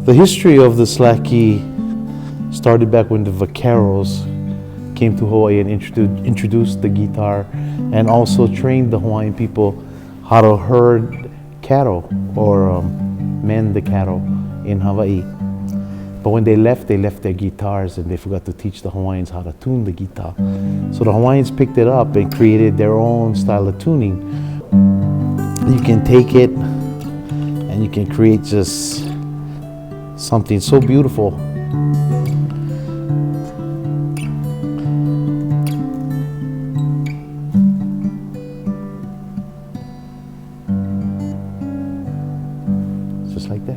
The history of the slaki started back when the vaqueros came to Hawaii and introduced the guitar and also trained the Hawaiian people how to herd cattle or mend the cattle in Hawaii. But when they left their guitars and they forgot to teach the Hawaiians how to tune the guitar. So the Hawaiians picked it up and created their own style of tuning. You can take it and you can create just something so beautiful. Just like that.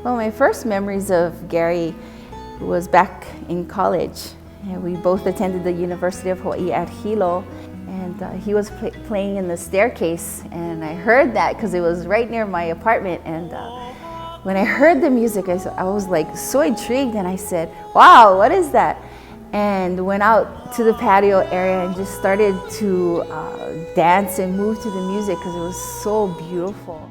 Well, my first memories of Gary was back in college. And we both attended the University of Hawaii at Hilo, and he was playing in the staircase, and I heard that because it was right near my apartment. And when I heard the music, I was like so intrigued, and I said, wow, what is that? And went out to the patio area and just started to dance and move to the music because it was so beautiful.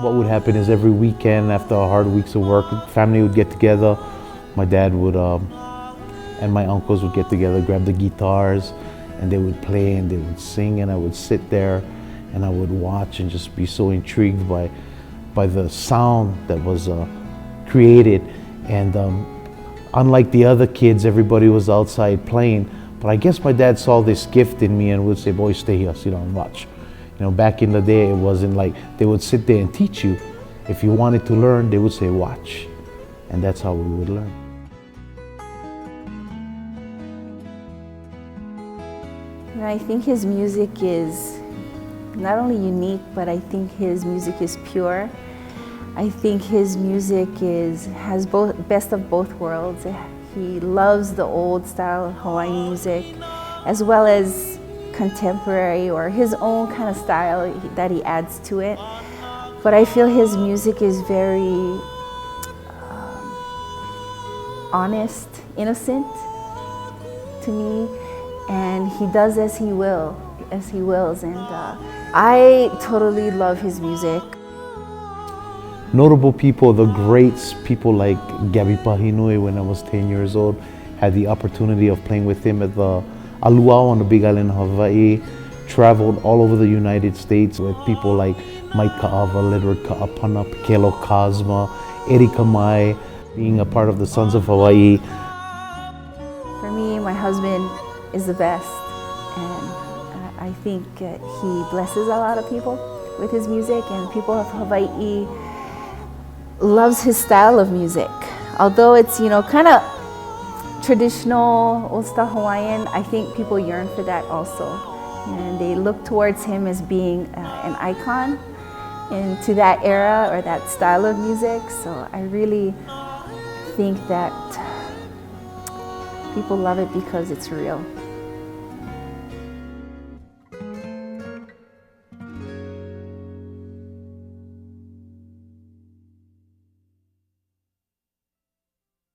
What would happen is every weekend after hard weeks of work, family would get together. My dad would and my uncles would get together, grab the guitars, and they would play and they would sing, and I would sit there and I would watch and just be so intrigued by the sound that was created. And unlike the other kids, everybody was outside playing, but I guess my dad saw this gift in me and would say, boy, stay here, sit down and watch. You know, back in the day, it wasn't like they would sit there and teach you. If you wanted to learn, they would say, watch. And that's how we would learn. And I think his music is not only unique, but I think his music is pure. I think his music has both best of both worlds. He loves the old style Hawaiian music, as well as contemporary or his own kind of style that he adds to it. But I feel his music is very honest, innocent to me, and he does as he wills, and I totally love his music. Notable people, the greats, people like Gabi Pahinui, when I was 10 years old, had the opportunity of playing with him at the Aluau on the Big Island of Hawaii, traveled all over the United States with people like Mike Ka'ava, Ledward Ka'apana, Kelo Kazma, Erika Mai, being a part of the Sons of Hawaii. For me, my husband is the best, and I think he blesses a lot of people with his music, and people of Hawaii loves his style of music. Although it's, you know, kind of traditional, old style Hawaiian, I think people yearn for that also. And they look towards him as being an icon into that era or that style of music. So I really think that people love it because it's real.